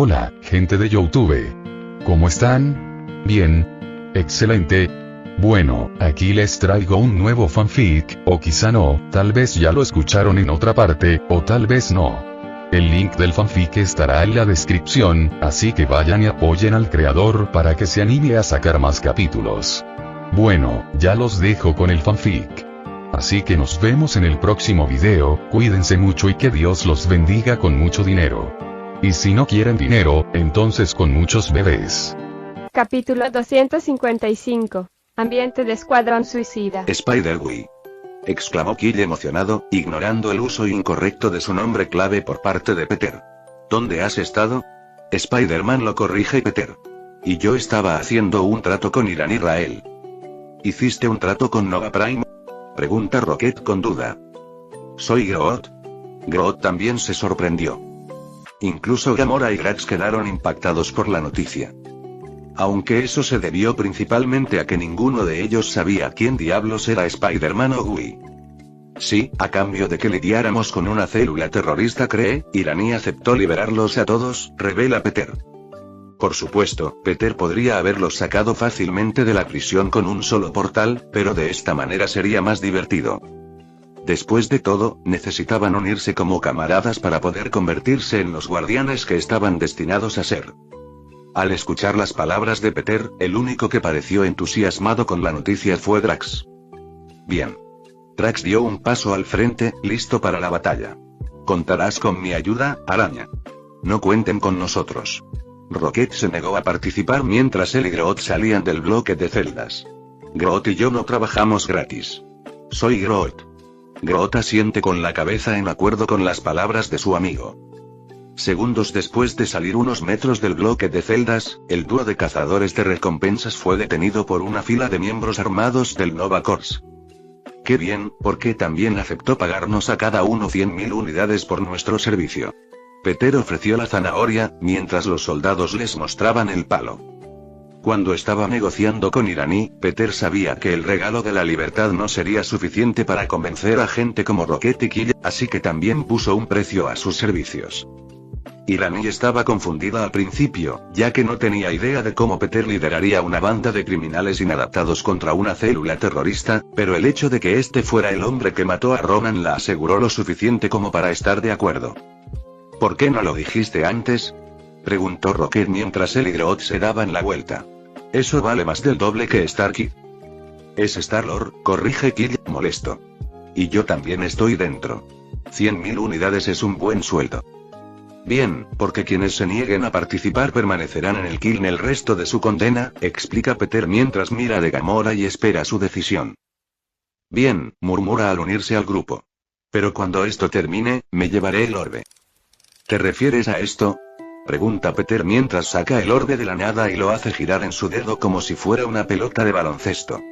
Hola, gente de YouTube. ¿Cómo están? Bien. Excelente. Bueno, aquí les traigo un nuevo fanfic, o quizá no, tal vez ya lo escucharon en otra parte, o tal vez no. El link del fanfic estará en la descripción, así que vayan y apoyen al creador para que se anime a sacar más capítulos. Bueno, ya los dejo con el fanfic. Así que nos vemos en el próximo video, cuídense mucho y que Dios los bendiga con mucho dinero. Y si no quieren dinero, entonces con muchos bebés. Capítulo 255. Ambiente de Escuadrón Suicida. Spider-Wii. Exclamó Kill emocionado, ignorando el uso incorrecto de su nombre clave por parte de Peter. ¿Dónde has estado? Spider-Man lo corrige Peter. Y yo estaba haciendo un trato con Irán Israel. ¿Hiciste un trato con Nova Prime? Pregunta Rocket con duda. Soy Groot. Groot también se sorprendió. Incluso Gamora y Drax quedaron impactados por la noticia. Aunque eso se debió principalmente a que ninguno de ellos sabía quién diablos era Spider-Man o Wii. Sí, a cambio de que lidiáramos con una célula terrorista Irani aceptó liberarlos a todos, revela Peter. Por supuesto, Peter podría haberlos sacado fácilmente de la prisión con un solo portal, pero de esta manera sería más divertido. Después de todo, necesitaban unirse como camaradas para poder convertirse en los guardianes que estaban destinados a ser. Al escuchar las palabras de Peter, el único que pareció entusiasmado con la noticia fue Drax. Bien. Drax dio un paso al frente, listo para la batalla. ¿Contarás con mi ayuda, araña? No cuenten con nosotros. Rocket se negó a participar mientras él y Groot salían del bloque de celdas. Groot y yo no trabajamos gratis. Soy Groot. Groot asiente con la cabeza en acuerdo con las palabras de su amigo. Segundos después de salir unos metros del bloque de celdas, el dúo de cazadores de recompensas fue detenido por una fila de miembros armados del Nova Corps. Qué bien, porque también aceptó pagarnos a cada uno 100.000 unidades por nuestro servicio. Peter ofreció la zanahoria, mientras los soldados les mostraban el palo. Cuando estaba negociando con Irani, Peter sabía que el regalo de la libertad no sería suficiente para convencer a gente como Rocket y Kill, así que también puso un precio a sus servicios. Irani estaba confundida al principio, ya que no tenía idea de cómo Peter lideraría una banda de criminales inadaptados contra una célula terrorista, pero el hecho de que este fuera el hombre que mató a Ronan la aseguró lo suficiente como para estar de acuerdo. ¿Por qué no lo dijiste antes? Preguntó Rocket mientras él y Groot se daban la vuelta. Eso vale más del doble que Starky. Es Star-Lord, corrige Kill, molesto. Y yo también estoy dentro. 100.000 unidades es un buen sueldo. Bien, porque quienes se nieguen a participar permanecerán en el Kill el resto de su condena, explica Peter mientras mira de Gamora y espera su decisión. Bien, murmura al unirse al grupo. Pero cuando esto termine, me llevaré el orbe. ¿Te refieres a esto? Pregunta Peter mientras saca el orbe de la nada y lo hace girar en su dedo como si fuera una pelota de baloncesto.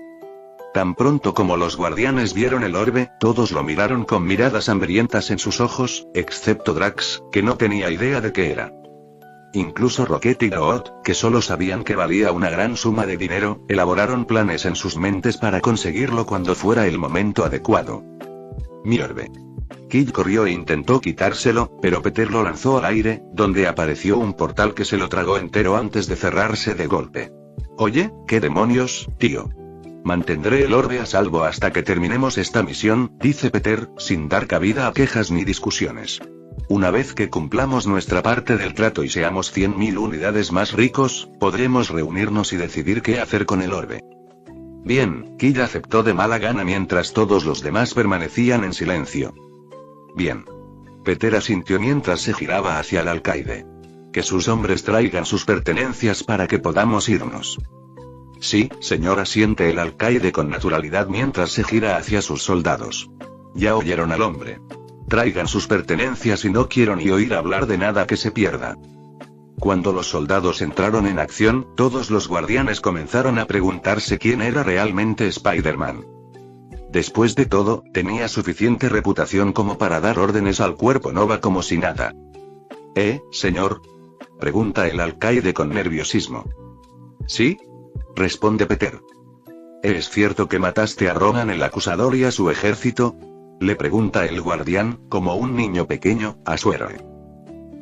Tan pronto como los guardianes vieron el orbe, todos lo miraron con miradas hambrientas en sus ojos, excepto Drax, que no tenía idea de qué era. Incluso Rocket y Groot, que solo sabían que valía una gran suma de dinero, elaboraron planes en sus mentes para conseguirlo cuando fuera el momento adecuado. Mi orbe. Kill corrió e intentó quitárselo, pero Peter lo lanzó al aire, donde apareció un portal que se lo tragó entero antes de cerrarse de golpe. Oye, ¿qué demonios, tío? Mantendré el orbe a salvo hasta que terminemos esta misión, dice Peter, sin dar cabida a quejas ni discusiones. Una vez que cumplamos nuestra parte del trato y seamos 100.000 unidades más ricos, podremos reunirnos y decidir qué hacer con el orbe. Bien, Kill aceptó de mala gana mientras todos los demás permanecían en silencio. Bien. Peter asintió mientras se giraba hacia el alcaide. Que sus hombres traigan sus pertenencias para que podamos irnos. Sí, señor, asiente el alcaide con naturalidad mientras se gira hacia sus soldados. Ya oyeron al hombre. Traigan sus pertenencias y no quiero ni oír hablar de nada que se pierda. Cuando los soldados entraron en acción, todos los guardianes comenzaron a preguntarse quién era realmente Spider-Man. Después de todo, tenía suficiente reputación como para dar órdenes al cuerpo Nova como si nada. Señor? Pregunta el alcaide con nerviosismo. ¿Sí? Responde Peter. ¿Es cierto que mataste a Ronan el acusador y a su ejército? Le pregunta el guardián, como un niño pequeño, a su héroe.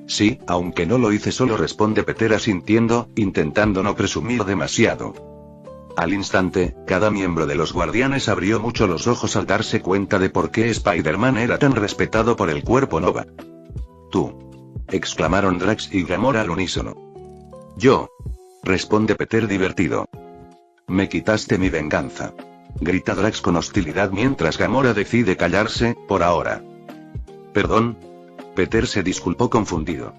Sí, aunque no lo hice solo, responde Peter asintiendo, intentando no presumir demasiado. Al instante, cada miembro de los guardianes abrió mucho los ojos al darse cuenta de por qué Spider-Man era tan respetado por el Cuerpo Nova. «Tú», exclamaron Drax y Gamora al unísono. «Yo», responde Peter divertido. «Me quitaste mi venganza», grita Drax con hostilidad mientras Gamora decide callarse, por ahora. «¿Perdón?», Peter se disculpó confundido.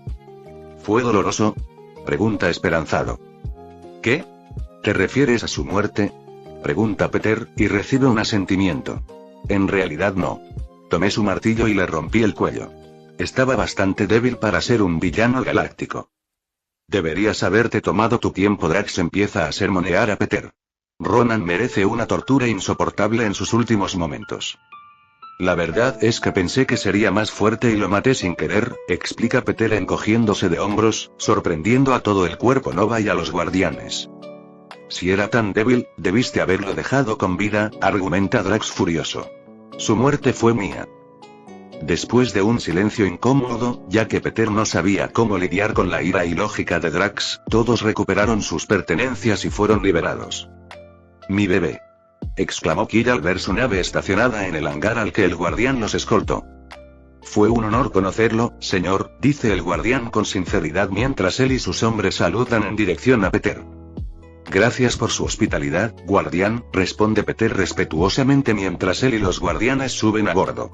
«¿Fue doloroso?», pregunta esperanzado. «¿Qué? ¿Te refieres a su muerte?», pregunta Peter, y recibe un asentimiento. «En realidad no. Tomé su martillo y le rompí el cuello. Estaba bastante débil para ser un villano galáctico». «Deberías haberte tomado tu tiempo». Drax empieza a sermonear a Peter. «Ronan merece una tortura insoportable en sus últimos momentos». «La verdad es que pensé que sería más fuerte y lo maté sin querer», explica Peter encogiéndose de hombros, sorprendiendo a todo el Cuerpo Nova y a los guardianes. «Si era tan débil, debiste haberlo dejado con vida», argumenta Drax furioso. «Su muerte fue mía». Después de un silencio incómodo, ya que Peter no sabía cómo lidiar con la ira ilógica de Drax, todos recuperaron sus pertenencias y fueron liberados. «Mi bebé», exclamó Kid al ver su nave estacionada en el hangar al que el guardián los escoltó. «Fue un honor conocerlo, señor», dice el guardián con sinceridad mientras él y sus hombres saludan en dirección a Peter. «Gracias por su hospitalidad, guardián», responde Peter respetuosamente mientras él y los guardianes suben a bordo.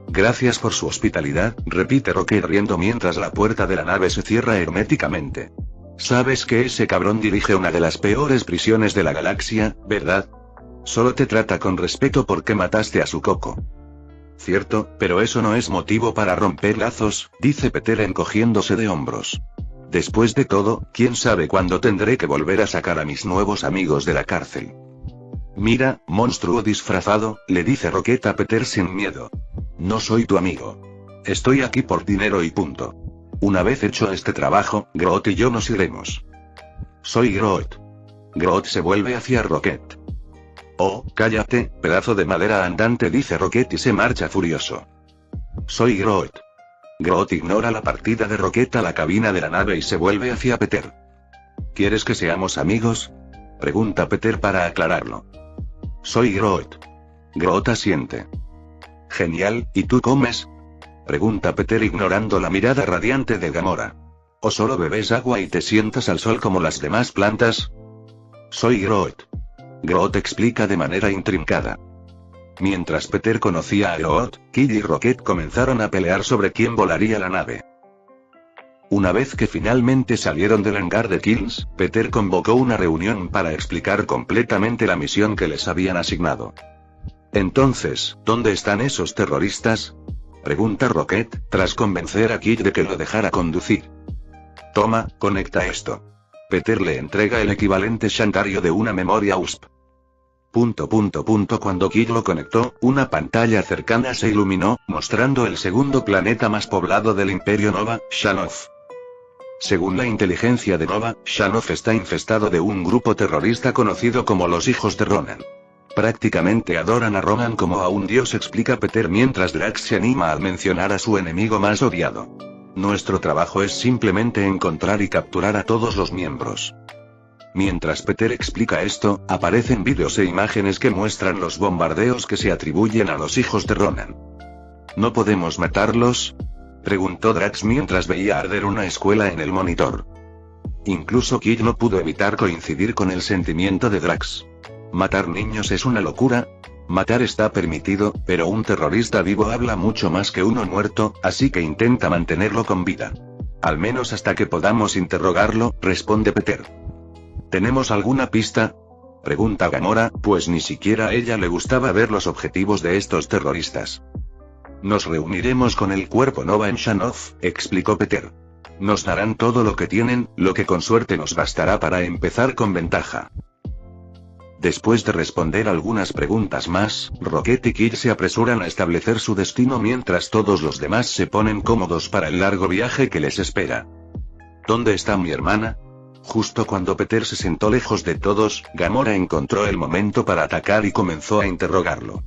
«Gracias por su hospitalidad», repite Rocket riendo mientras la puerta de la nave se cierra herméticamente. «Sabes que ese cabrón dirige una de las peores prisiones de la galaxia, ¿verdad? Solo te trata con respeto porque mataste a su coco». «Cierto, pero eso no es motivo para romper lazos», dice Peter encogiéndose de hombros. «Después de todo, quién sabe cuándo tendré que volver a sacar a mis nuevos amigos de la cárcel». «Mira, monstruo disfrazado», le dice Rocket a Peter sin miedo. «No soy tu amigo. Estoy aquí por dinero y punto. Una vez hecho este trabajo, Groot y yo nos iremos». «Soy Groot». Groot se vuelve hacia Rocket. «Oh, cállate, pedazo de madera andante», dice Rocket y se marcha furioso. «Soy Groot». Groot ignora la partida de Rocket a la cabina de la nave y se vuelve hacia Peter. «¿Quieres que seamos amigos?», pregunta Peter para aclararlo. «Soy Groot». Groot asiente. «Genial, ¿y tú comes?», pregunta Peter ignorando la mirada radiante de Gamora. «¿O solo bebes agua y te sientas al sol como las demás plantas?». «Soy Groot». Groot explica de manera intrincada. Mientras Peter conocía a Groot, Kid y Rocket comenzaron a pelear sobre quién volaría la nave. Una vez que finalmente salieron del hangar de Kills, Peter convocó una reunión para explicar completamente la misión que les habían asignado. «Entonces, ¿dónde están esos terroristas?», pregunta Rocket, tras convencer a Kid de que lo dejara conducir. «Toma, conecta esto». Peter le entrega el equivalente shantario de una memoria USB. Cuando Kid lo conectó, una pantalla cercana se iluminó, mostrando el segundo planeta más poblado del Imperio Nova, Shanoff. Según la inteligencia de Nova, Shanoff está infestado de un grupo terrorista conocido como los Hijos de Ronan. Prácticamente adoran a Ronan como a un dios, explica Peter mientras Drax se anima al mencionar a su enemigo más odiado. «Nuestro trabajo es simplemente encontrar y capturar a todos los miembros». Mientras Peter explica esto, aparecen vídeos e imágenes que muestran los bombardeos que se atribuyen a los Hijos de Ronan. «¿No podemos matarlos?», preguntó Drax mientras veía arder una escuela en el monitor. Incluso Kid no pudo evitar coincidir con el sentimiento de Drax. ¿Matar niños es una locura? Matar está permitido, pero un terrorista vivo habla mucho más que uno muerto, así que intenta mantenerlo con vida. «Al menos hasta que podamos interrogarlo», responde Peter. «¿Tenemos alguna pista?», pregunta Gamora, pues ni siquiera a ella le gustaba ver los objetivos de estos terroristas. «Nos reuniremos con el Cuerpo Nova en Shanoff», explicó Peter. «Nos darán todo lo que tienen, lo que con suerte nos bastará para empezar con ventaja». Después de responder algunas preguntas más, Rocket y Kid se apresuran a establecer su destino mientras todos los demás se ponen cómodos para el largo viaje que les espera. «¿Dónde está mi hermana?». Justo cuando Peter se sentó lejos de todos, Gamora encontró el momento para atacar y comenzó a interrogarlo.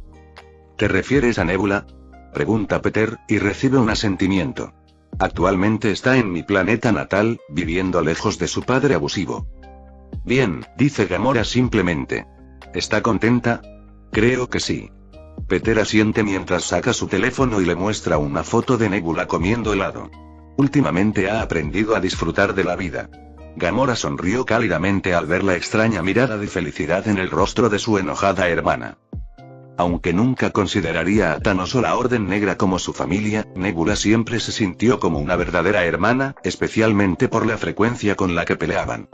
«¿Te refieres a Nebula?», pregunta Peter, y recibe un asentimiento. Actualmente está en mi planeta natal, viviendo lejos de su padre abusivo. Bien, dice Gamora simplemente. ¿Está contenta? Creo que sí. Peter asiente mientras saca su teléfono y le muestra una foto de Nebula comiendo helado. Últimamente ha aprendido a disfrutar de la vida. Gamora sonrió cálidamente al ver la extraña mirada de felicidad en el rostro de su enojada hermana. Aunque nunca consideraría a Thanos o la Orden Negra como su familia, Nebula siempre se sintió como una verdadera hermana, especialmente por la frecuencia con la que peleaban.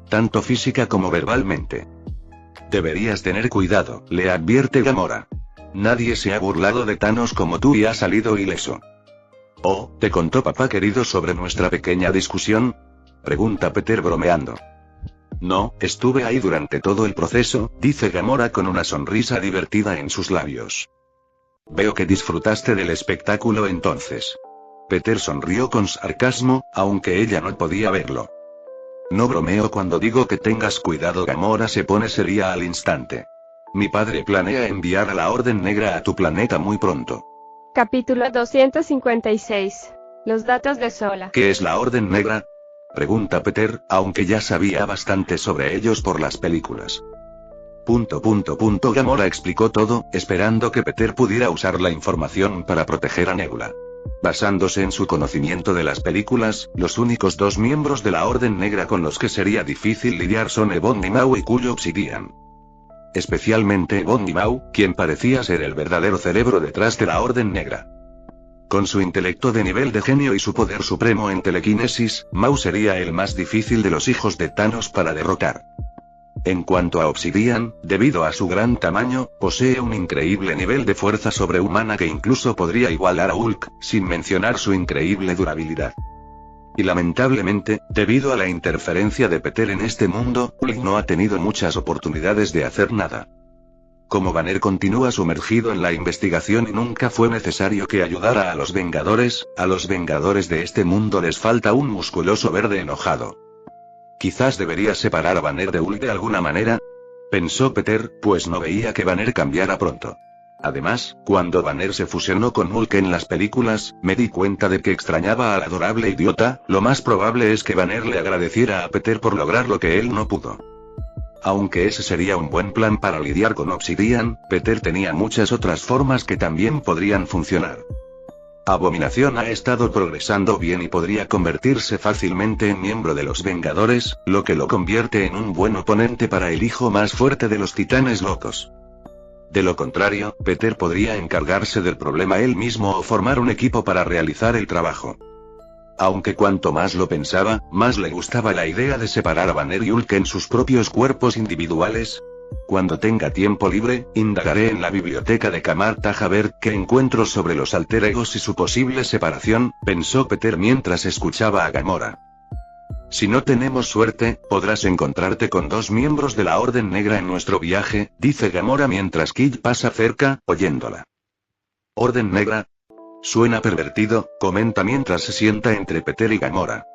Tanto física como verbalmente. Deberías tener cuidado, le advierte Gamora. Nadie se ha burlado de Thanos como tú y ha salido ileso. Oh, ¿te contó papá querido sobre nuestra pequeña discusión? Pregunta Peter bromeando. No, estuve ahí durante todo el proceso, dice Gamora con una sonrisa divertida en sus labios. Veo que disfrutaste del espectáculo entonces. Peter sonrió con sarcasmo, aunque ella no podía verlo. No bromeo cuando digo que tengas cuidado. Gamora se pone seria al instante. Mi padre planea enviar a la Orden Negra a tu planeta muy pronto. Capítulo 256. Los datos de Sola. ¿Qué es la Orden Negra? Pregunta Peter, aunque ya sabía bastante sobre ellos por las películas. Gamora explicó todo, esperando que Peter pudiera usar la información para proteger a Nebula. Basándose en su conocimiento de las películas, los únicos dos miembros de la Orden Negra con los que sería difícil lidiar son Ebony Maw y Cuyo Obsidian. Especialmente Ebony Maw, quien parecía ser el verdadero cerebro detrás de la Orden Negra. Con su intelecto de nivel de genio y su poder supremo en telequinesis, Maw sería el más difícil de los hijos de Thanos para derrotar. En cuanto a Obsidian, debido a su gran tamaño, posee un increíble nivel de fuerza sobrehumana que incluso podría igualar a Hulk, sin mencionar su increíble durabilidad. Y lamentablemente, debido a la interferencia de Peter en este mundo, Hulk no ha tenido muchas oportunidades de hacer nada. Como Banner continúa sumergido en la investigación y nunca fue necesario que ayudara a los Vengadores de este mundo les falta un musculoso verde enojado. Quizás debería separar a Banner de Hulk de alguna manera, pensó Peter, pues no veía que Banner cambiara pronto. Además, cuando Banner se fusionó con Hulk en las películas, me di cuenta de que extrañaba al adorable idiota. Lo más probable es que Banner le agradeciera a Peter por lograr lo que él no pudo. Aunque ese sería un buen plan para lidiar con Obsidian, Peter tenía muchas otras formas que también podrían funcionar. Abominación ha estado progresando bien y podría convertirse fácilmente en miembro de los Vengadores, lo que lo convierte en un buen oponente para el hijo más fuerte de los Titanes Locos. De lo contrario, Peter podría encargarse del problema él mismo o formar un equipo para realizar el trabajo. Aunque cuanto más lo pensaba, más le gustaba la idea de separar a Banner y Hulk en sus propios cuerpos individuales. Cuando tenga tiempo libre, indagaré en la biblioteca de Kamar-Taj a ver qué encuentro sobre los alter egos y su posible separación, pensó Peter mientras escuchaba a Gamora. Si no tenemos suerte, podrás encontrarte con dos miembros de la Orden Negra en nuestro viaje, dice Gamora mientras Kid pasa cerca, oyéndola. ¿Orden Negra? Suena pervertido, comenta mientras se sienta entre Peter y Gamora.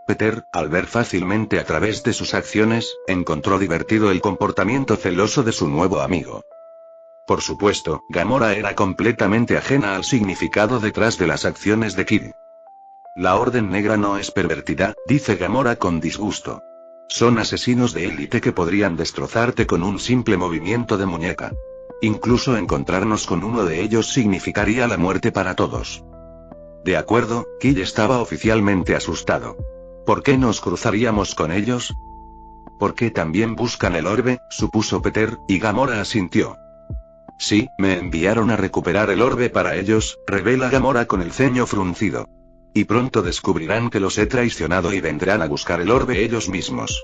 Peter, al ver fácilmente a través de sus acciones, encontró divertido el comportamiento celoso de su nuevo amigo. Por supuesto, Gamora era completamente ajena al significado detrás de las acciones de Kid. La Orden Negra no es pervertida, dice Gamora con disgusto. Son asesinos de élite que podrían destrozarte con un simple movimiento de muñeca. Incluso encontrarnos con uno de ellos significaría la muerte para todos. De acuerdo, Kid estaba oficialmente asustado. ¿Por qué nos cruzaríamos con ellos? ¿Por qué también buscan el orbe?, supuso Peter, y Gamora asintió. Sí, me enviaron a recuperar el orbe para ellos, revela Gamora con el ceño fruncido. Y pronto descubrirán que los he traicionado y vendrán a buscar el orbe ellos mismos.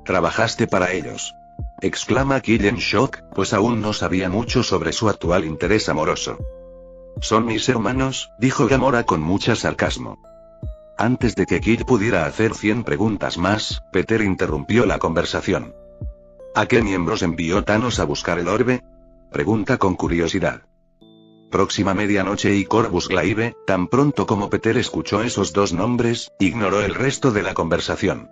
¿Trabajaste para ellos?, exclama Kid en shock, pues aún no sabía mucho sobre su actual interés amoroso. Son mis hermanos, dijo Gamora con mucho sarcasmo. Antes de que Kid pudiera hacer 100 preguntas más, Peter interrumpió la conversación. ¿A qué miembros envió Thanos a buscar el orbe?, pregunta con curiosidad. Próxima medianoche y Corvus Glaive. Tan pronto como Peter escuchó esos dos nombres, ignoró el resto de la conversación.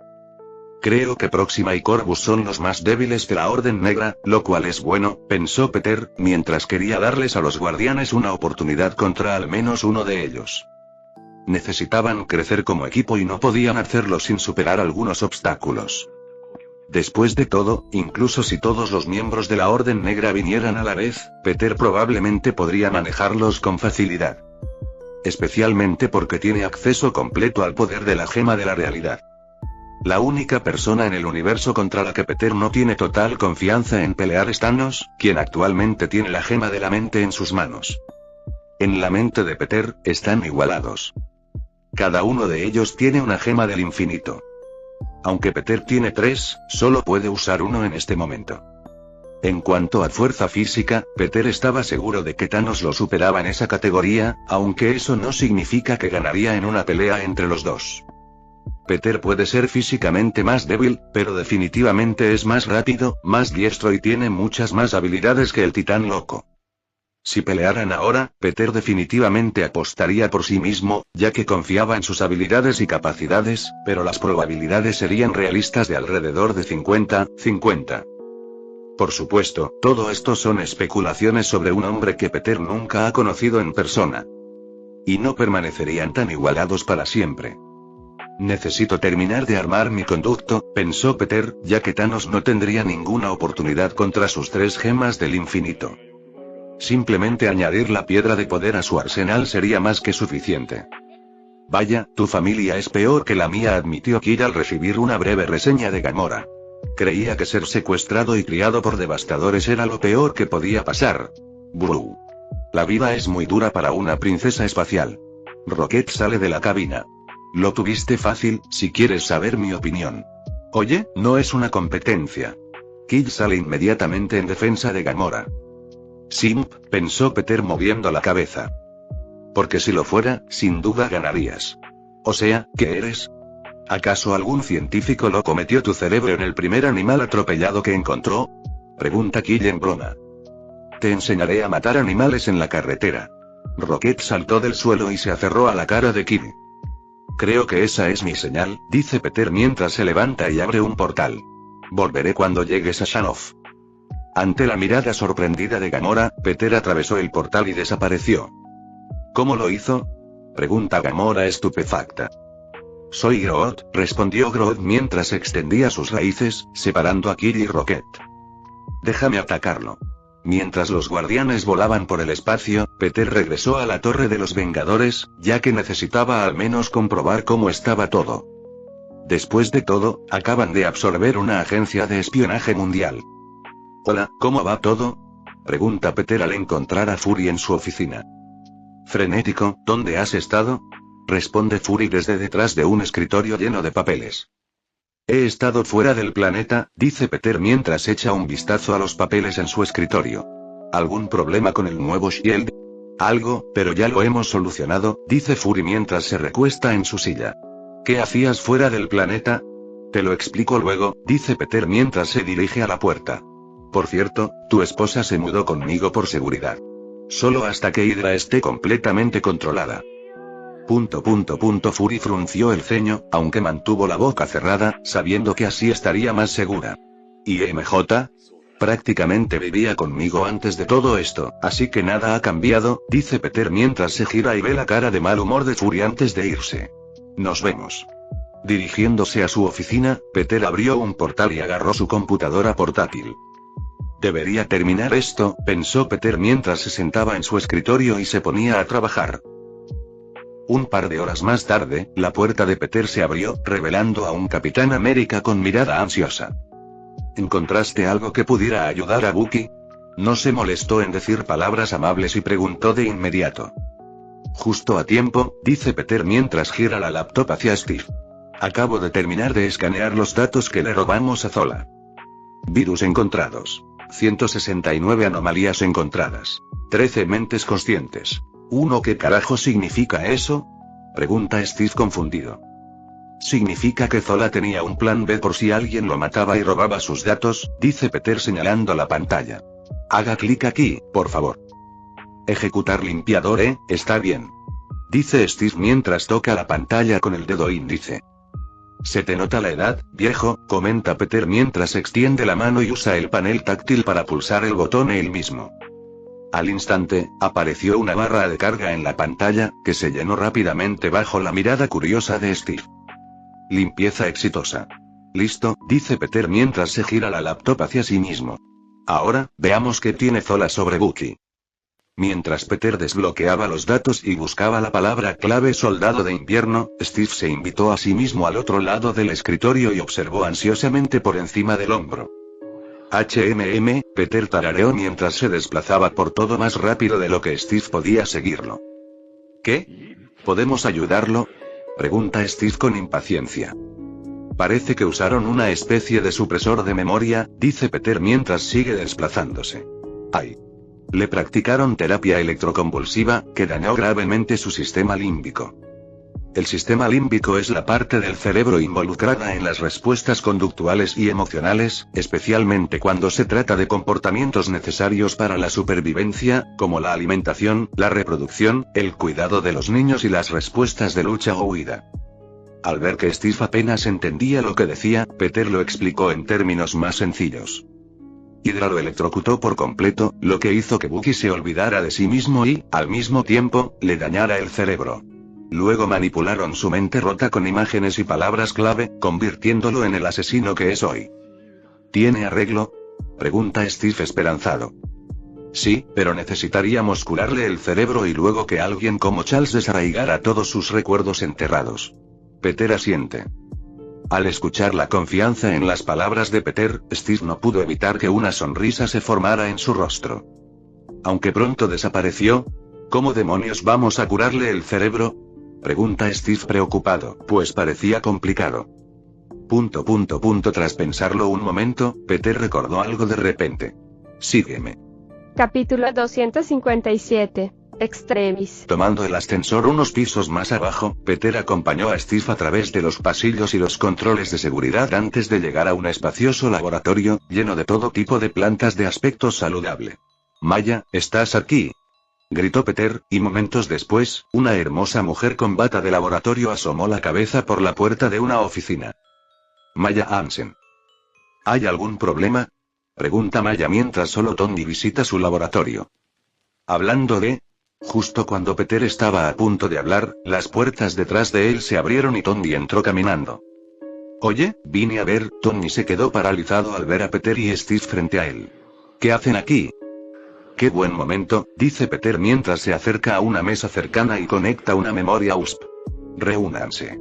Creo que Próxima y Corvus son los más débiles de la Orden Negra, lo cual es bueno, pensó Peter, mientras quería darles a los guardianes una oportunidad contra al menos uno de ellos. Necesitaban crecer como equipo y no podían hacerlo sin superar algunos obstáculos. Después de todo, incluso si todos los miembros de la Orden Negra vinieran a la vez, Peter probablemente podría manejarlos con facilidad. Especialmente porque tiene acceso completo al poder de la gema de la realidad. La única persona en el universo contra la que Peter no tiene total confianza en pelear es Thanos, quien actualmente tiene la gema de la mente en sus manos. En la mente de Peter, están igualados. Cada uno de ellos tiene una gema del infinito. Aunque Peter tiene 3, solo puede usar uno en este momento. En cuanto a fuerza física, Peter estaba seguro de que Thanos lo superaba en esa categoría, aunque eso no significa que ganaría en una pelea entre los dos. Peter puede ser físicamente más débil, pero definitivamente es más rápido, más diestro y tiene muchas más habilidades que el titán loco. Si pelearan ahora, Peter definitivamente apostaría por sí mismo, ya que confiaba en sus habilidades y capacidades, pero las probabilidades serían realistas de alrededor de 50-50. Por supuesto, todo esto son especulaciones sobre un hombre que Peter nunca ha conocido en persona. Y no permanecerían tan igualados para siempre. Necesito terminar de armar mi conducto, pensó Peter, ya que Thanos no tendría ninguna oportunidad contra sus 3 gemas del infinito. Simplemente añadir la piedra de poder a su arsenal sería más que suficiente. Vaya, tu familia es peor que la mía, admitió Kid al recibir una breve reseña de Gamora. Creía que ser secuestrado y criado por devastadores era lo peor que podía pasar. Brrr. La vida es muy dura para una princesa espacial. Rocket sale de la cabina. Lo tuviste fácil, si quieres saber mi opinión. Oye, no es una competencia. Kid sale inmediatamente en defensa de Gamora. Simp, pensó Peter moviendo la cabeza. Porque si lo fuera, sin duda ganarías. O sea, ¿qué eres? ¿Acaso algún científico loco metió tu cerebro en el primer animal atropellado que encontró? Pregunta Kid en broma. Te enseñaré a matar animales en la carretera. Rocket saltó del suelo y se aferró a la cara de Kid. Creo que esa es mi señal, dice Peter mientras se levanta y abre un portal. Volveré cuando llegues a Shanoff. Ante la mirada sorprendida de Gamora, Peter atravesó el portal y desapareció. ¿Cómo lo hizo? Pregunta Gamora estupefacta. Soy Groot, respondió Groot mientras extendía sus raíces, separando a Kid y Rocket. Déjame atacarlo. Mientras los guardianes volaban por el espacio, Peter regresó a la Torre de los Vengadores, ya que necesitaba al menos comprobar cómo estaba todo. Después de todo, acaban de absorber una agencia de espionaje mundial. Hola, ¿cómo va todo? Pregunta Peter al encontrar a Fury en su oficina. Frenético, ¿dónde has estado? Responde Fury desde detrás de un escritorio lleno de papeles. He estado fuera del planeta, dice Peter mientras echa un vistazo a los papeles en su escritorio. ¿Algún problema con el nuevo Shield? Algo, pero ya lo hemos solucionado, dice Fury mientras se recuesta en su silla. ¿Qué hacías fuera del planeta? Te lo explico luego, dice Peter mientras se dirige a la puerta. Por cierto, tu esposa se mudó conmigo por seguridad. Solo hasta que Hydra esté completamente controlada. Fury frunció el ceño, aunque mantuvo la boca cerrada, sabiendo que así estaría más segura. ¿Y MJ? Prácticamente vivía conmigo antes de todo esto, así que nada ha cambiado, dice Peter mientras se gira y ve la cara de mal humor de Fury antes de irse. Nos vemos. Dirigiéndose a su oficina, Peter abrió un portal y agarró su computadora portátil. Debería terminar esto, pensó Peter mientras se sentaba en su escritorio y se ponía a trabajar. Un par de horas más tarde, la puerta de Peter se abrió, revelando a un Capitán América con mirada ansiosa. ¿Encontraste algo que pudiera ayudar a Bucky? No se molestó en decir palabras amables y preguntó de inmediato. Justo a tiempo, dice Peter mientras gira la laptop hacia Steve. Acabo de terminar de escanear los datos que le robamos a Zola. Virus encontrados. 169 anomalías encontradas. 13 mentes conscientes. ¿Qué carajo significa eso? Pregunta Steve confundido. Significa que Zola tenía un plan B por si alguien lo mataba y robaba sus datos, dice Peter señalando la pantalla. Haga clic aquí, por favor. Ejecutar limpiador, está bien. Dice Steve mientras toca la pantalla con el dedo índice. Se te nota la edad, viejo, comenta Peter mientras extiende la mano y usa el panel táctil para pulsar el botón él mismo. Al instante, apareció una barra de carga en la pantalla, que se llenó rápidamente bajo la mirada curiosa de Steve. Limpieza exitosa. Listo, dice Peter mientras se gira la laptop hacia sí mismo. Ahora, veamos qué tiene Zola sobre Bucky. Mientras Peter desbloqueaba los datos y buscaba la palabra clave soldado de invierno, Steve se invitó a sí mismo al otro lado del escritorio y observó ansiosamente por encima del hombro. Peter tarareó mientras se desplazaba por todo más rápido de lo que Steve podía seguirlo. ¿Qué? ¿Podemos ayudarlo?, pregunta Steve con impaciencia. Parece que usaron una especie de supresor de memoria, dice Peter mientras sigue desplazándose. ¡Ay! Le practicaron terapia electroconvulsiva, que dañó gravemente su sistema límbico. El sistema límbico es la parte del cerebro involucrada en las respuestas conductuales y emocionales, especialmente cuando se trata de comportamientos necesarios para la supervivencia, como la alimentación, la reproducción, el cuidado de los niños y las respuestas de lucha o huida. Al ver que Steve apenas entendía lo que decía, Peter lo explicó en términos más sencillos. Hydra lo electrocutó por completo, lo que hizo que Bucky se olvidara de sí mismo y, al mismo tiempo, le dañara el cerebro. Luego manipularon su mente rota con imágenes y palabras clave, convirtiéndolo en el asesino que es hoy. ¿Tiene arreglo?, pregunta Steve esperanzado. Sí, pero necesitaríamos curarle el cerebro y luego que alguien como Charles desarraigara todos sus recuerdos enterrados. Peter asiente. Al escuchar la confianza en las palabras de Peter, Steve no pudo evitar que una sonrisa se formara en su rostro. Aunque pronto desapareció. ¿Cómo demonios vamos a curarle el cerebro?, pregunta Steve preocupado, pues parecía complicado. Tras pensarlo un momento, Peter recordó algo de repente. Sígueme. Capítulo 257. Extremis. Tomando el ascensor unos pisos más abajo, Peter acompañó a Steve a través de los pasillos y los controles de seguridad antes de llegar a un espacioso laboratorio, lleno de todo tipo de plantas de aspecto saludable. Maya, ¿estás aquí?, gritó Peter, y momentos después, una hermosa mujer con bata de laboratorio asomó la cabeza por la puerta de una oficina. Maya Hansen. ¿Hay algún problema?, pregunta Maya mientras solo Tony visita su laboratorio. Hablando de... Justo cuando Peter estaba a punto de hablar, las puertas detrás de él se abrieron y Tony entró caminando. Oye, vine a ver. Tony se quedó paralizado al ver a Peter y Steve frente a él. ¿Qué hacen aquí? Qué buen momento, dice Peter mientras se acerca a una mesa cercana y conecta una memoria USB. Reúnanse.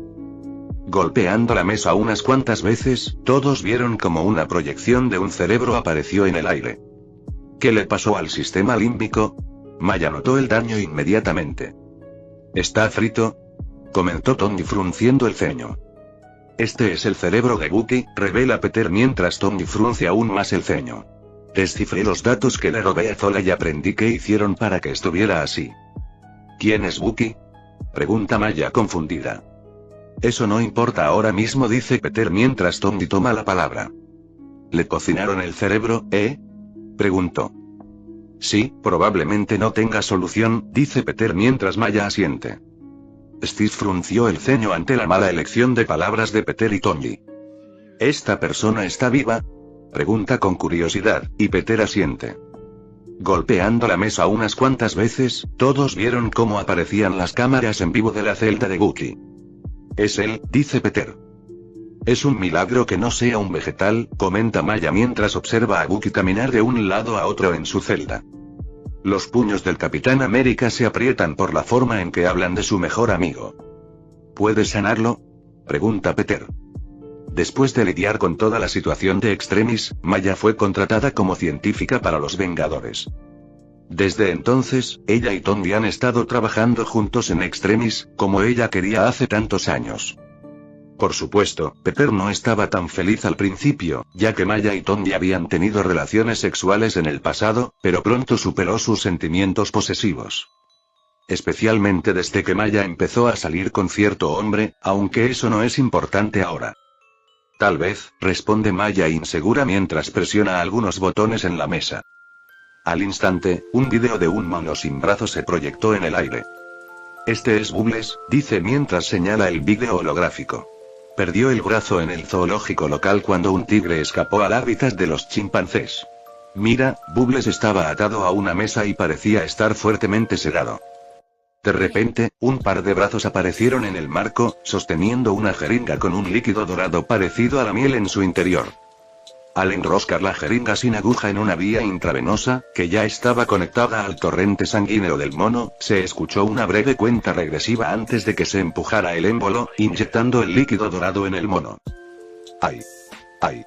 Golpeando la mesa unas cuantas veces, todos vieron como una proyección de un cerebro apareció en el aire. ¿Qué le pasó al sistema límbico? Maya notó el daño inmediatamente. ¿Está frito?, comentó Tony frunciendo el ceño. Este es el cerebro de Bucky, revela Peter mientras Tony frunce aún más el ceño. Descifré los datos que le robé a Zola y aprendí qué hicieron para que estuviera así. ¿Quién es Bucky?, pregunta Maya confundida. Eso no importa ahora mismo, dice Peter mientras Tony toma la palabra. ¿Le cocinaron el cerebro, preguntó. Sí, probablemente no tenga solución, dice Peter mientras Maya asiente. Steve frunció el ceño ante la mala elección de palabras de Peter y Tony. ¿Esta persona está viva?, pregunta con curiosidad, y Peter asiente. Golpeando la mesa unas cuantas veces, todos vieron cómo aparecían las cámaras en vivo de la celda de Bucky. Es él, dice Peter. Es un milagro que no sea un vegetal, comenta Maya mientras observa a Bucky caminar de un lado a otro en su celda. Los puños del Capitán América se aprietan por la forma en que hablan de su mejor amigo. ¿Puedes sanarlo?, pregunta Peter. Después de lidiar con toda la situación de Extremis, Maya fue contratada como científica para los Vengadores. Desde entonces, ella y Tony han estado trabajando juntos en Extremis, como ella quería hace tantos años. Por supuesto, Peter no estaba tan feliz al principio, ya que Maya y Tony habían tenido relaciones sexuales en el pasado, pero pronto superó sus sentimientos posesivos. Especialmente desde que Maya empezó a salir con cierto hombre, aunque eso no es importante ahora. Tal vez, responde Maya insegura mientras presiona algunos botones en la mesa. Al instante, un vídeo de un mono sin brazos se proyectó en el aire. Este es Bubbles, dice mientras señala el vídeo holográfico. Perdió el brazo en el zoológico local cuando un tigre escapó al hábitat de los chimpancés. Mira, Bubbles estaba atado a una mesa y parecía estar fuertemente sedado. De repente, un par de brazos aparecieron en el marco, sosteniendo una jeringa con un líquido dorado parecido a la miel en su interior. Al enroscar la jeringa sin aguja en una vía intravenosa, que ya estaba conectada al torrente sanguíneo del mono, se escuchó una breve cuenta regresiva antes de que se empujara el émbolo, inyectando el líquido dorado en el mono. ¡Ay! ¡Ay!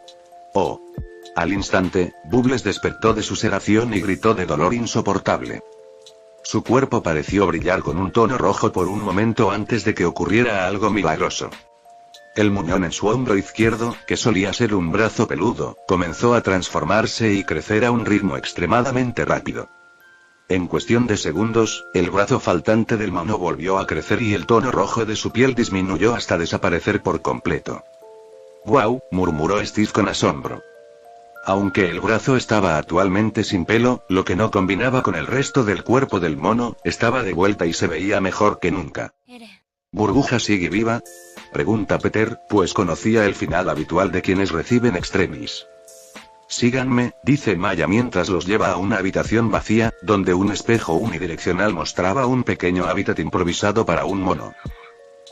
¡Oh! Al instante, Bubbles despertó de su sedación y gritó de dolor insoportable. Su cuerpo pareció brillar con un tono rojo por un momento antes de que ocurriera algo milagroso. El muñón en su hombro izquierdo, que solía ser un brazo peludo, comenzó a transformarse y crecer a un ritmo extremadamente rápido. En cuestión de segundos, el brazo faltante del mono volvió a crecer y el tono rojo de su piel disminuyó hasta desaparecer por completo. «¡Guau!», murmuró Steve con asombro. Aunque el brazo estaba actualmente sin pelo, lo que no combinaba con el resto del cuerpo del mono, estaba de vuelta y se veía mejor que nunca. ¿Burbuja sigue viva?, pregunta Peter, pues conocía el final habitual de quienes reciben extremis. Síganme, dice Maya mientras los lleva a una habitación vacía, donde un espejo unidireccional mostraba un pequeño hábitat improvisado para un mono.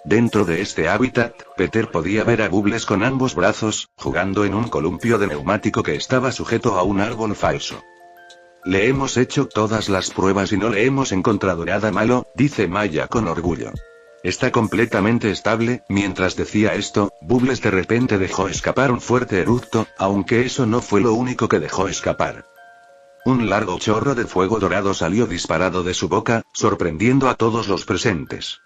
Dentro de este hábitat, Peter podía ver a Bubbles con ambos brazos, jugando en un columpio de neumático que estaba sujeto a un árbol falso. Le hemos hecho todas las pruebas y no le hemos encontrado nada malo, dice Maya con orgullo. Está completamente estable. Mientras decía esto, Bubbles de repente dejó escapar un fuerte eructo, aunque eso no fue lo único que dejó escapar. Un largo chorro de fuego dorado salió disparado de su boca, sorprendiendo a todos los presentes.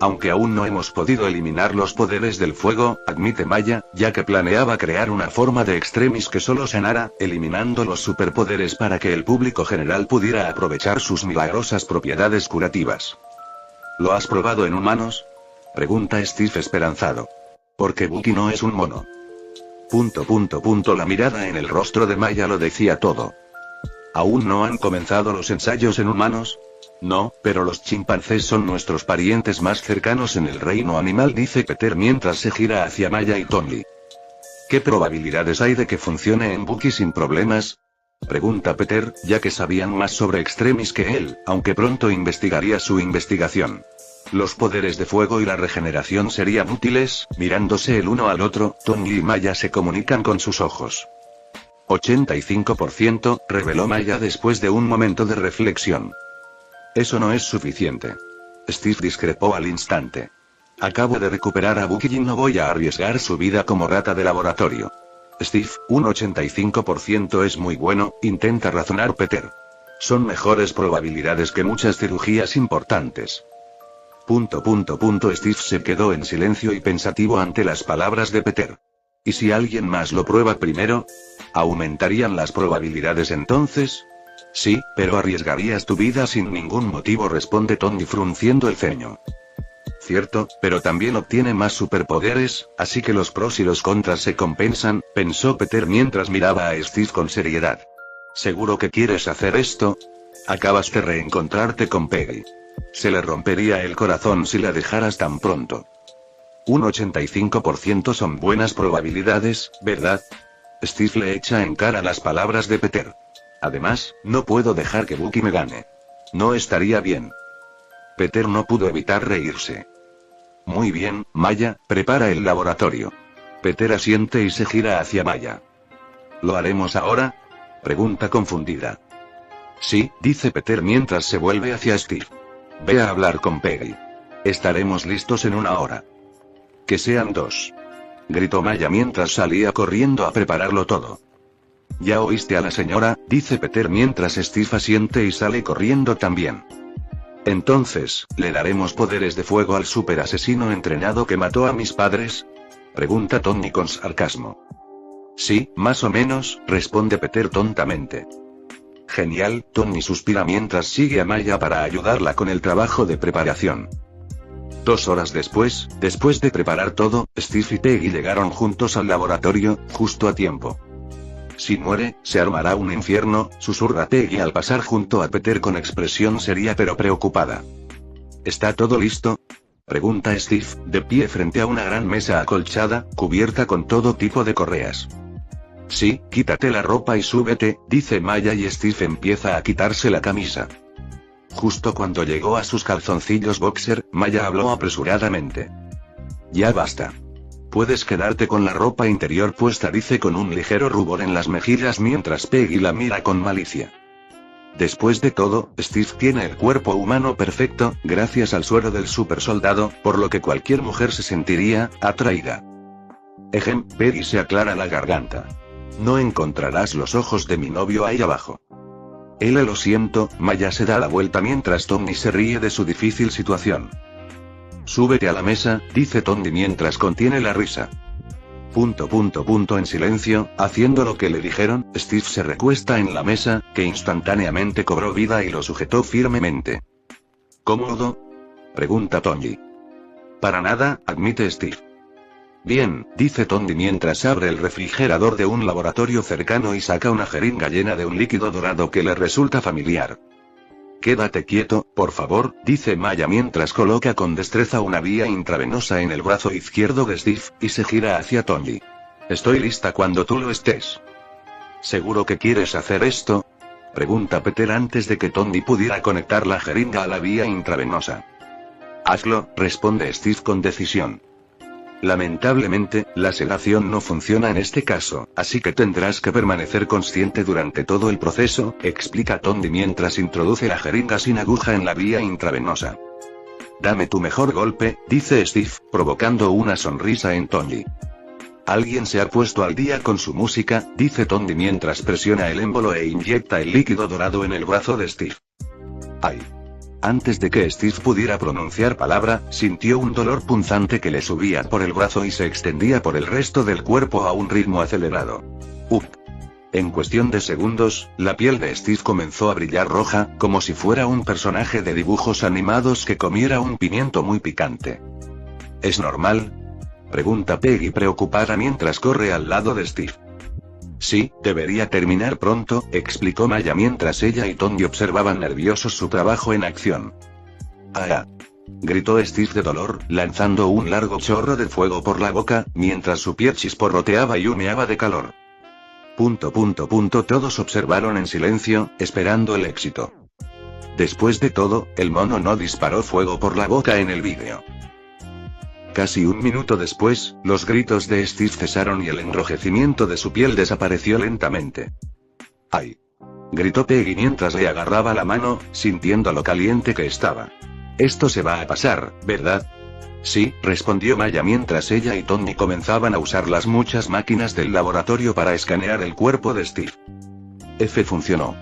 Aunque aún no hemos podido eliminar los poderes del fuego, admite Maya, ya que planeaba crear una forma de extremis que solo sanara, eliminando los superpoderes para que el público general pudiera aprovechar sus milagrosas propiedades curativas. ¿Lo has probado en humanos?, pregunta Steve esperanzado. Porque Bucky no es un mono. La mirada en el rostro de Maya lo decía todo. ¿Aún no han comenzado los ensayos en humanos? No, pero los chimpancés son nuestros parientes más cercanos en el reino animal, dice Peter mientras se gira hacia Maya y Tony. ¿Qué probabilidades hay de que funcione en Bucky sin problemas?, pregunta Peter, ya que sabían más sobre extremis que él, aunque pronto investigaría su investigación. Los poderes de fuego y la regeneración serían útiles. Mirándose el uno al otro, Tony y Maya se comunican con sus ojos. 85%, reveló Maya después de un momento de reflexión. Eso no es suficiente. Steve discrepó al instante. Acabo de recuperar a Bucky y no voy a arriesgar su vida como rata de laboratorio. Steve, un 85% es muy bueno, intenta razonar Peter. Son mejores probabilidades que muchas cirugías importantes. Steve se quedó en silencio y pensativo ante las palabras de Peter. ¿Y si alguien más lo prueba primero? ¿Aumentarían las probabilidades entonces? Sí, pero arriesgarías tu vida sin ningún motivo, responde Tony frunciendo el ceño. Cierto, pero también obtiene más superpoderes, así que los pros y los contras se compensan, pensó Peter mientras miraba a Steve con seriedad. ¿Seguro que quieres hacer esto? Acabas de reencontrarte con Peggy. Se le rompería el corazón si la dejaras tan pronto. Un 85% son buenas probabilidades, ¿verdad? Steve le echa en cara las palabras de Peter. Además, no puedo dejar que Bucky me gane. No estaría bien. Peter no pudo evitar reírse. Muy bien, Maya, prepara el laboratorio. Peter asiente y se gira hacia Maya. ¿Lo haremos ahora?, pregunta confundida. Sí, dice Peter mientras se vuelve hacia Steve. Ve a hablar con Peggy. Estaremos listos en 1 hora. Que sean 2. Gritó Maya mientras salía corriendo a prepararlo todo. Ya oíste a la señora, dice Peter mientras Steve asiente y sale corriendo también. Entonces, ¿le daremos poderes de fuego al super asesino entrenado que mató a mis padres?, pregunta Tony con sarcasmo. Sí, más o menos, responde Peter tontamente. Genial, Tony suspira mientras sigue a Maya para ayudarla con el trabajo de preparación. 2 horas después de preparar todo, Steve y Peggy llegaron juntos al laboratorio, justo a tiempo. Si muere, se armará un infierno, susurra Peggy al pasar junto a Peter con expresión seria pero preocupada. ¿Está todo listo?, pregunta Steve, de pie frente a una gran mesa acolchada, cubierta con todo tipo de correas. Sí, quítate la ropa y súbete, dice Maya y Steve empieza a quitarse la camisa. Justo cuando llegó a sus calzoncillos boxer, Maya habló apresuradamente. Ya basta. Puedes quedarte con la ropa interior puesta, dice con un ligero rubor en las mejillas mientras Peggy la mira con malicia. Después de todo, Steve tiene el cuerpo humano perfecto, gracias al suero del supersoldado, por lo que cualquier mujer se sentiría atraída. Peggy se aclara la garganta. No encontrarás los ojos de mi novio ahí abajo. Lo siento, Maya se da la vuelta mientras Tony se ríe de su difícil situación. Súbete a la mesa, dice Tony mientras contiene la risa. En silencio, haciendo lo que le dijeron, Steve se recuesta en la mesa, que instantáneamente cobró vida y lo sujetó firmemente. ¿Cómodo? Pregunta Tony. Para nada, admite Steve. Bien, dice Tony mientras abre el refrigerador de un laboratorio cercano y saca una jeringa llena de un líquido dorado que le resulta familiar. Quédate quieto, por favor, dice Maya mientras coloca con destreza una vía intravenosa en el brazo izquierdo de Steve, y se gira hacia Tony. Estoy lista cuando tú lo estés. ¿Seguro que quieres hacer esto? Pregunta Peter antes de que Tony pudiera conectar la jeringa a la vía intravenosa. Hazlo, responde Steve con decisión. Lamentablemente, la sedación no funciona en este caso, así que tendrás que permanecer consciente durante todo el proceso, explica Tony mientras introduce la jeringa sin aguja en la vía intravenosa. Dame tu mejor golpe, dice Steve, provocando una sonrisa en Tony. Alguien se ha puesto al día con su música, dice Tony mientras presiona el émbolo e inyecta el líquido dorado en el brazo de Steve. ¡Ay! Antes de que Steve pudiera pronunciar palabra, sintió un dolor punzante que le subía por el brazo y se extendía por el resto del cuerpo a un ritmo acelerado. En cuestión de segundos, la piel de Steve comenzó a brillar roja, como si fuera un personaje de dibujos animados que comiera un pimiento muy picante. ¿Es normal?, pregunta Peggy preocupada mientras corre al lado de Steve. Sí, debería terminar pronto, explicó Maya mientras ella y Tony observaban nerviosos su trabajo en acción. ¡Ah! Gritó Steve de dolor, lanzando un largo chorro de fuego por la boca, mientras su piel chisporroteaba y humeaba de calor. Todos observaron en silencio, esperando el éxito. Después de todo, el mono no disparó fuego por la boca en el vídeo. Casi un minuto después, los gritos de Steve cesaron y el enrojecimiento de su piel desapareció lentamente. ¡Ay! Gritó Peggy mientras le agarraba la mano, sintiendo lo caliente que estaba. Esto se va a pasar, ¿verdad? Sí, respondió Maya mientras ella y Tony comenzaban a usar las muchas máquinas del laboratorio para escanear el cuerpo de Steve. ¿Funcionó?,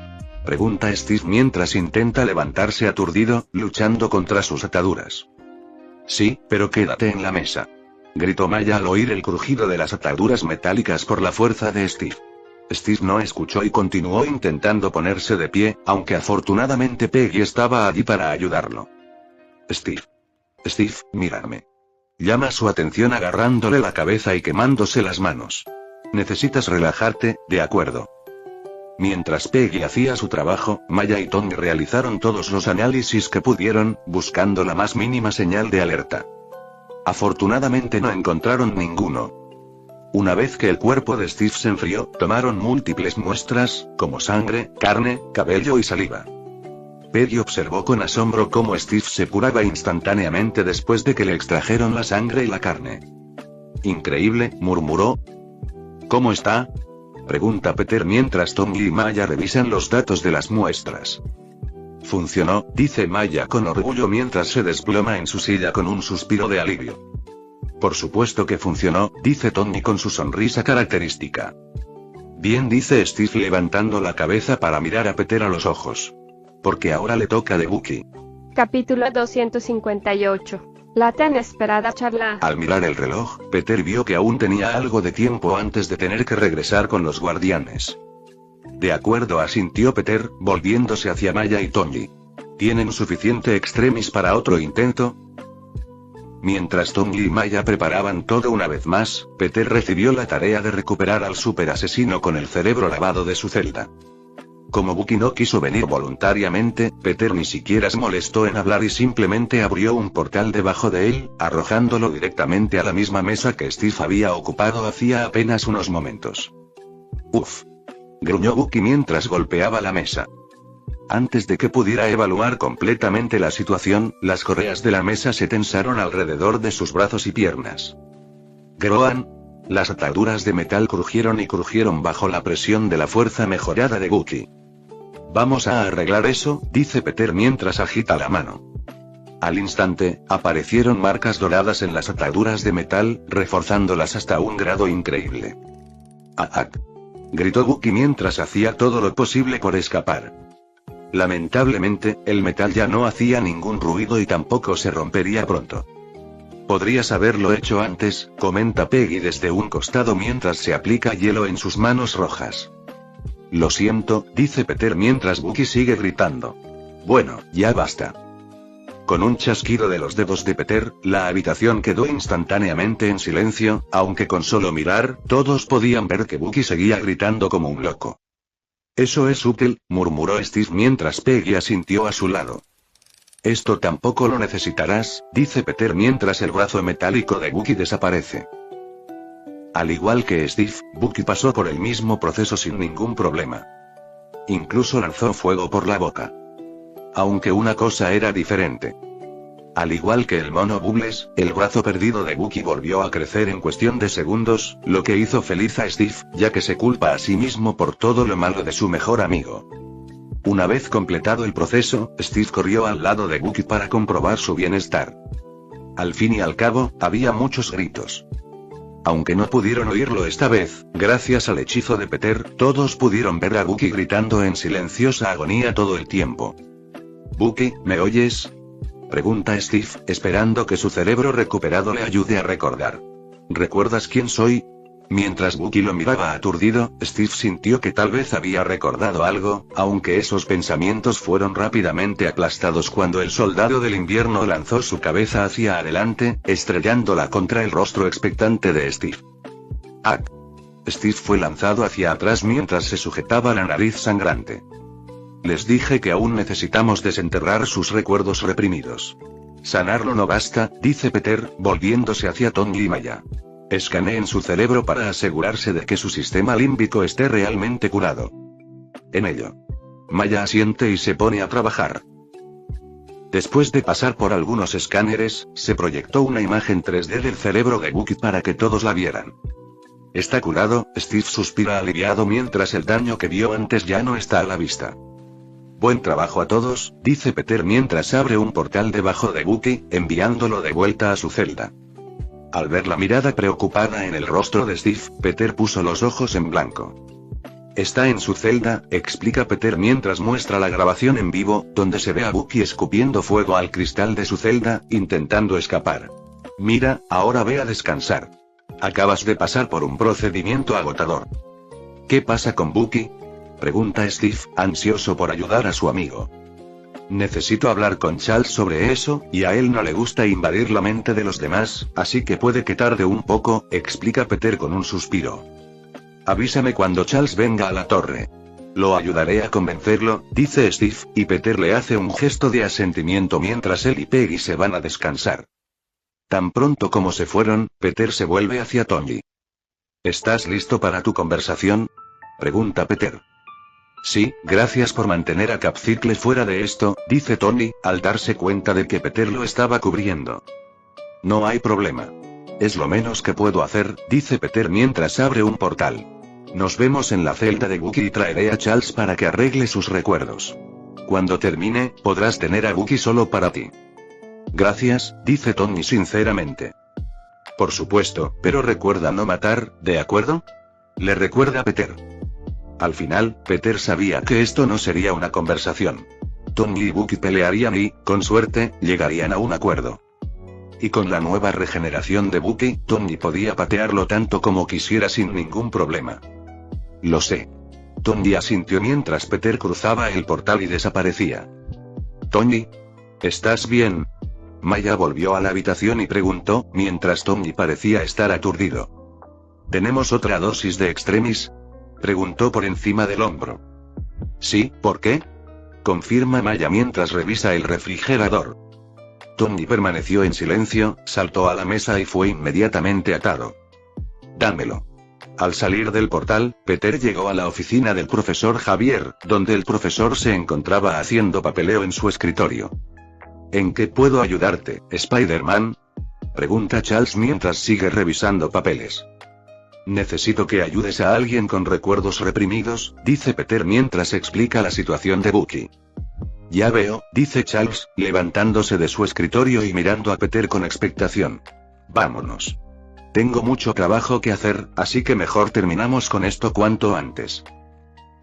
pregunta Steve mientras intenta levantarse aturdido, luchando contra sus ataduras. Sí, pero quédate en la mesa. Gritó Maya al oír el crujido de las ataduras metálicas por la fuerza de Steve. Steve no escuchó y continuó intentando ponerse de pie, aunque afortunadamente Peggy estaba allí para ayudarlo. Steve, mírame. Llama su atención agarrándole la cabeza y quemándose las manos. Necesitas relajarte, ¿de acuerdo? Mientras Peggy hacía su trabajo, Maya y Tony realizaron todos los análisis que pudieron, buscando la más mínima señal de alerta. Afortunadamente no encontraron ninguno. Una vez que el cuerpo de Steve se enfrió, tomaron múltiples muestras, como sangre, carne, cabello y saliva. Peggy observó con asombro cómo Steve se curaba instantáneamente después de que le extrajeron la sangre y la carne. Increíble, murmuró. ¿Cómo está?, pregunta Peter mientras Tony y Maya revisan los datos de las muestras. Funcionó, dice Maya con orgullo mientras se desploma en su silla con un suspiro de alivio. Por supuesto que funcionó, dice Tony con su sonrisa característica. Bien, dice Steve levantando la cabeza para mirar a Peter a los ojos. Porque ahora le toca de Bucky. Capítulo 258. La tan esperada charla. Al mirar el reloj, Peter vio que aún tenía algo de tiempo antes de tener que regresar con los guardianes. De acuerdo, asintió Peter, volviéndose hacia Maya y Tony. ¿Tienen suficiente extremis para otro intento? Mientras Tony y Maya preparaban todo una vez más, Peter recibió la tarea de recuperar al superasesino con el cerebro lavado de su celda. Como Bucky no quiso venir voluntariamente, Peter ni siquiera se molestó en hablar y simplemente abrió un portal debajo de él, arrojándolo directamente a la misma mesa que Steve había ocupado hacía apenas unos momentos. Uf. Gruñó Buki mientras golpeaba la mesa. Antes de que pudiera evaluar completamente la situación, las correas de la mesa se tensaron alrededor de sus brazos y piernas. Groan. Las ataduras de metal crujieron y crujieron bajo la presión de la fuerza mejorada de Buki. Vamos a arreglar eso, dice Peter mientras agita la mano. Al instante, aparecieron marcas doradas en las ataduras de metal, reforzándolas hasta un grado increíble. ¡Ah! Gritó Buki mientras hacía todo lo posible por escapar. Lamentablemente, el metal ya no hacía ningún ruido y tampoco se rompería pronto. Podrías haberlo hecho antes, comenta Peggy desde un costado mientras se aplica hielo en sus manos rojas. Lo siento, dice Peter mientras Buki sigue gritando. Bueno, ya basta. Con un chasquido de los dedos de Peter, la habitación quedó instantáneamente en silencio, aunque con solo mirar, todos podían ver que Buki seguía gritando como un loco. Eso es útil, murmuró Steve mientras Peggy asintió a su lado. Esto tampoco lo necesitarás, dice Peter mientras el brazo metálico de Buki desaparece. Al igual que Steve, Buki pasó por el mismo proceso sin ningún problema. Incluso lanzó fuego por la boca. Aunque una cosa era diferente. Al igual que el mono Bubbles, el brazo perdido de Buki volvió a crecer en cuestión de segundos, lo que hizo feliz a Steve, ya que se culpa a sí mismo por todo lo malo de su mejor amigo. Una vez completado el proceso, Steve corrió al lado de Buki para comprobar su bienestar. Al fin y al cabo, había muchos gritos. Aunque no pudieron oírlo esta vez, gracias al hechizo de Peter, todos pudieron ver a Buki gritando en silenciosa agonía todo el tiempo. «Buki, ¿me oyes?», pregunta Steve, esperando que su cerebro recuperado le ayude a recordar. «¿Recuerdas quién soy?». Mientras Buki lo miraba aturdido, Steve sintió que tal vez había recordado algo, aunque esos pensamientos fueron rápidamente aplastados cuando el soldado del invierno lanzó su cabeza hacia adelante, estrellándola contra el rostro expectante de Steve. ¡Ah! Steve fue lanzado hacia atrás mientras se sujetaba la nariz sangrante. Les dije que aún necesitamos desenterrar sus recuerdos reprimidos. Sanarlo no basta, dice Peter, volviéndose hacia Tony y Maya. Escaneen su cerebro para asegurarse de que su sistema límbico esté realmente curado. En ello. Maya asiente y se pone a trabajar. Después de pasar por algunos escáneres, se proyectó una imagen 3D del cerebro de Buki para que todos la vieran. Está curado, Steve suspira aliviado mientras el daño que vio antes ya no está a la vista. Buen trabajo a todos, dice Peter mientras abre un portal debajo de Buki, enviándolo de vuelta a su celda. Al ver la mirada preocupada en el rostro de Steve, Peter puso los ojos en blanco. Está en su celda, explica Peter mientras muestra la grabación en vivo, donde se ve a Buki escupiendo fuego al cristal de su celda, intentando escapar. Mira, ahora ve a descansar. Acabas de pasar por un procedimiento agotador. ¿Qué pasa con Buki?, pregunta Steve, ansioso por ayudar a su amigo. Necesito hablar con Charles sobre eso, y a él no le gusta invadir la mente de los demás, así que puede que tarde un poco, explica Peter con un suspiro. Avísame cuando Charles venga a la torre. Lo ayudaré a convencerlo, dice Steve, y Peter le hace un gesto de asentimiento mientras él y Peggy se van a descansar. Tan pronto como se fueron, Peter se vuelve hacia Tony. ¿Estás listo para tu conversación?, pregunta Peter. Sí, gracias por mantener a Capcicle fuera de esto, dice Tony, al darse cuenta de que Peter lo estaba cubriendo. No hay problema. Es lo menos que puedo hacer, dice Peter mientras abre un portal. Nos vemos en la celda de Buki y traeré a Charles para que arregle sus recuerdos. Cuando termine, podrás tener a Buki solo para ti. Gracias, dice Tony sinceramente. Por supuesto, pero recuerda no matar, ¿de acuerdo?, le recuerda Peter. Al final, Peter sabía que esto no sería una conversación. Tony y Buki pelearían y, con suerte, llegarían a un acuerdo. Y con la nueva regeneración de Buki, Tony podía patearlo tanto como quisiera sin ningún problema. Lo sé. Tony asintió mientras Peter cruzaba el portal y desaparecía. Tony, ¿estás bien? Maya volvió a la habitación y preguntó, mientras Tony parecía estar aturdido. ¿Tenemos otra dosis de Extremis?, preguntó por encima del hombro. Sí, ¿por qué?, confirma Maya mientras revisa el refrigerador. Tony permaneció en silencio, saltó a la mesa y fue inmediatamente atado. Dámelo. Al salir del portal, Peter llegó a la oficina del profesor Javier, donde el profesor se encontraba haciendo papeleo en su escritorio. ¿En qué puedo ayudarte, Spider-Man?, pregunta Charles mientras sigue revisando papeles. Necesito que ayudes a alguien con recuerdos reprimidos, dice Peter mientras explica la situación de Bucky. Ya veo, dice Charles, levantándose de su escritorio y mirando a Peter con expectación. Vámonos. Tengo mucho trabajo que hacer, así que mejor terminamos con esto cuanto antes.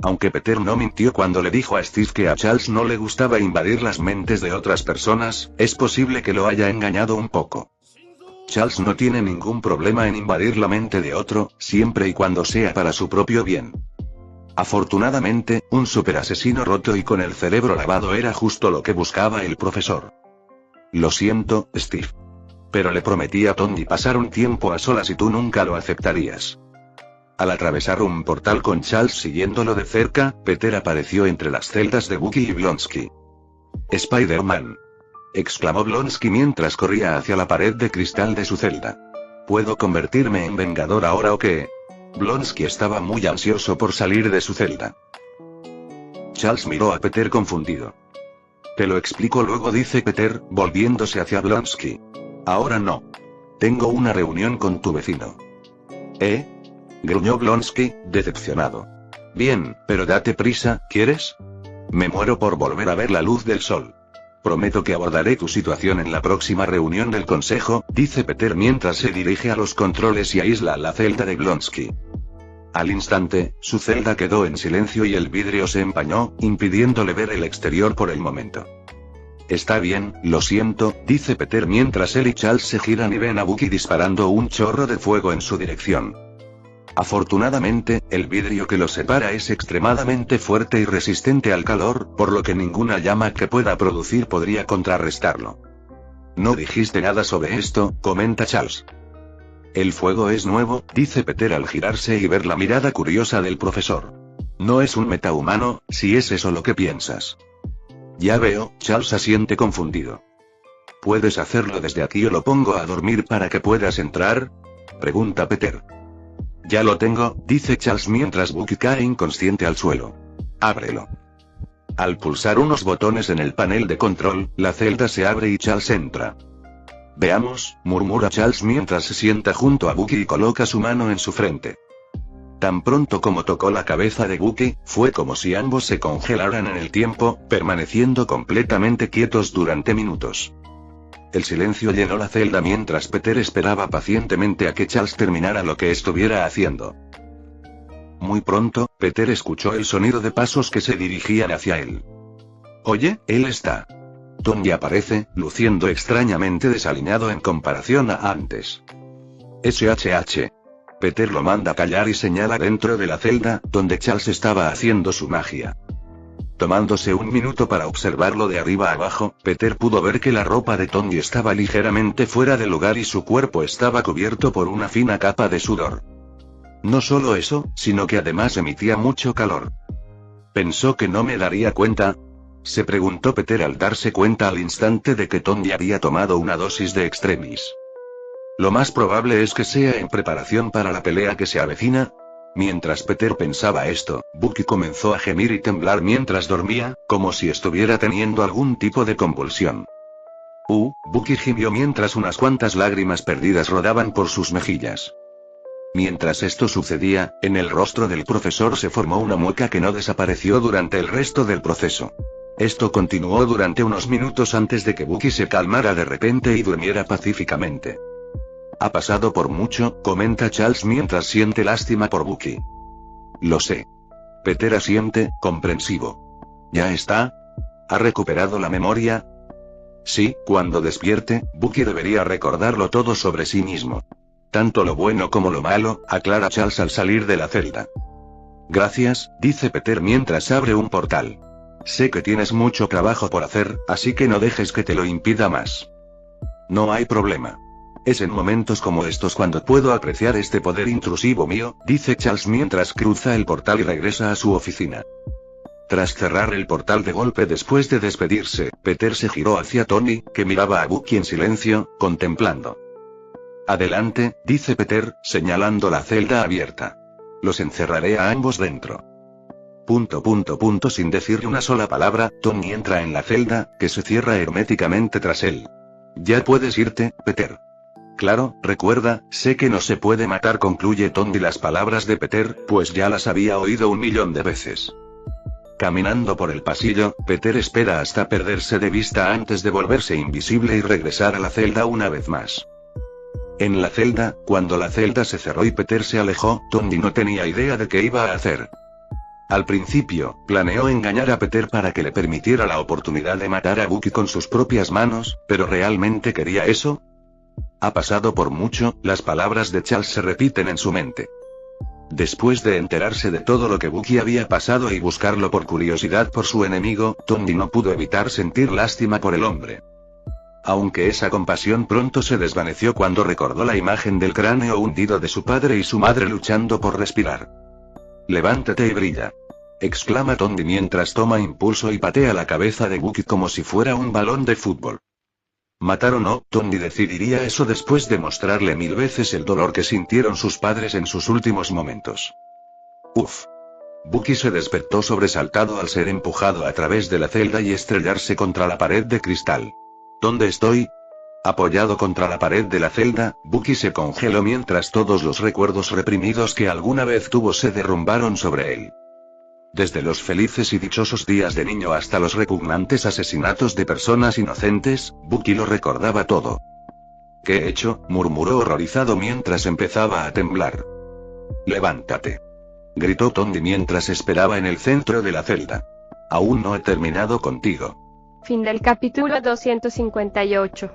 Aunque Peter no mintió cuando le dijo a Steve que a Charles no le gustaba invadir las mentes de otras personas, es posible que lo haya engañado un poco. Charles no tiene ningún problema en invadir la mente de otro, siempre y cuando sea para su propio bien. Afortunadamente, un superasesino roto y con el cerebro lavado era justo lo que buscaba el profesor. Lo siento, Steve. Pero le prometí a Tony pasar un tiempo a solas y tú nunca lo aceptarías. Al atravesar un portal con Charles siguiéndolo de cerca, Peter apareció entre las celdas de Bucky y Blonsky. «Spider-Man», exclamó Blonsky mientras corría hacia la pared de cristal de su celda. ¿Puedo convertirme en Vengador ahora o qué? Blonsky estaba muy ansioso por salir de su celda. Charles miró a Peter confundido. Te lo explico luego, dice Peter, volviéndose hacia Blonsky. Ahora no. Tengo una reunión con tu vecino. ¿Eh? Gruñó Blonsky, decepcionado. Bien, pero date prisa, ¿quieres? Me muero por volver a ver la luz del sol. Prometo que abordaré tu situación en la próxima reunión del consejo, dice Peter mientras se dirige a los controles y aísla la celda de Blonsky. Al instante, su celda quedó en silencio y el vidrio se empañó, impidiéndole ver el exterior por el momento. Está bien, lo siento, dice Peter mientras él y Charles se giran y ven a Bucky disparando un chorro de fuego en su dirección. Afortunadamente, el vidrio que los separa es extremadamente fuerte y resistente al calor, por lo que ninguna llama que pueda producir podría contrarrestarlo. No dijiste nada sobre esto, comenta Charles. El fuego es nuevo, dice Peter al girarse y ver la mirada curiosa del profesor. No es un metahumano, si es eso lo que piensas. Ya veo, Charles asiente confundido. ¿Puedes hacerlo desde aquí o lo pongo a dormir para que puedas entrar?, pregunta Peter. Ya lo tengo, dice Charles mientras Bucky cae inconsciente al suelo. Ábrelo. Al pulsar unos botones en el panel de control, la celda se abre y Charles entra. Veamos, murmura Charles mientras se sienta junto a Bucky y coloca su mano en su frente. Tan pronto como tocó la cabeza de Bucky, fue como si ambos se congelaran en el tiempo, permaneciendo completamente quietos durante minutos. El silencio llenó la celda mientras Peter esperaba pacientemente a que Charles terminara lo que estuviera haciendo. Muy pronto, Peter escuchó el sonido de pasos que se dirigían hacia él. Oye, él está. Tony aparece, luciendo extrañamente desaliñado en comparación a antes. SHH. Peter lo manda callar y señala dentro de la celda, donde Charles estaba haciendo su magia. Tomándose un minuto para observarlo de arriba abajo, Peter pudo ver que la ropa de Tony estaba ligeramente fuera de lugar y su cuerpo estaba cubierto por una fina capa de sudor. No solo eso, sino que además emitía mucho calor. ¿Pensó que no me daría cuenta?, se preguntó Peter al darse cuenta al instante de que Tony había tomado una dosis de extremis. Lo más probable es que sea en preparación para la pelea que se avecina. Mientras Peter pensaba esto, Bucky comenzó a gemir y temblar mientras dormía, como si estuviera teniendo algún tipo de convulsión. Bucky gimió mientras unas cuantas lágrimas perdidas rodaban por sus mejillas. Mientras esto sucedía, en el rostro del profesor se formó una mueca que no desapareció durante el resto del proceso. Esto continuó durante unos minutos antes de que Bucky se calmara de repente y durmiera pacíficamente. Ha pasado por mucho, comenta Charles mientras siente lástima por Bucky. Lo sé. Peter asiente, comprensivo. ¿Ya está? ¿Ha recuperado la memoria? Sí, cuando despierte, Bucky debería recordarlo todo sobre sí mismo. Tanto lo bueno como lo malo, aclara Charles al salir de la celda. Gracias, dice Peter mientras abre un portal. Sé que tienes mucho trabajo por hacer, así que no dejes que te lo impida más. No hay problema. Es en momentos como estos cuando puedo apreciar este poder intrusivo mío, dice Charles mientras cruza el portal y regresa a su oficina. Tras cerrar el portal de golpe después de despedirse, Peter se giró hacia Tony, que miraba a Bucky en silencio, contemplando. Adelante, dice Peter, señalando la celda abierta. Los encerraré a ambos dentro. Sin decirle una sola palabra, Tony entra en la celda, que se cierra herméticamente tras él. Ya puedes irte, Peter. Claro, recuerda, sé que no se puede matar, concluye Tony las palabras de Peter, pues ya las había oído 1.000.000 de veces. Caminando por el pasillo, Peter espera hasta perderse de vista antes de volverse invisible y regresar a la celda una vez más. En la celda, cuando la celda se cerró y Peter se alejó, Tony no tenía idea de qué iba a hacer. Al principio, planeó engañar a Peter para que le permitiera la oportunidad de matar a Bucky con sus propias manos, pero ¿realmente quería eso? Ha pasado por mucho, las palabras de Charles se repiten en su mente. Después de enterarse de todo lo que Bucky había pasado y buscarlo por curiosidad por su enemigo, Tony no pudo evitar sentir lástima por el hombre. Aunque esa compasión pronto se desvaneció cuando recordó la imagen del cráneo hundido de su padre y su madre luchando por respirar. «Levántate y brilla», exclama Tony mientras toma impulso y patea la cabeza de Bucky como si fuera un balón de fútbol. Matar o no, Tony decidiría eso después de mostrarle 1000 veces el dolor que sintieron sus padres en sus últimos momentos. Uf. Bucky se despertó sobresaltado al ser empujado a través de la celda y estrellarse contra la pared de cristal. ¿Dónde estoy? Apoyado contra la pared de la celda, Bucky se congeló mientras todos los recuerdos reprimidos que alguna vez tuvo se derrumbaron sobre él. Desde los felices y dichosos días de niño hasta los repugnantes asesinatos de personas inocentes, Bucky lo recordaba todo. ¿Qué he hecho?, murmuró horrorizado mientras empezaba a temblar. «Levántate», gritó Tony mientras esperaba en el centro de la celda. «Aún no he terminado contigo». Fin del capítulo 258.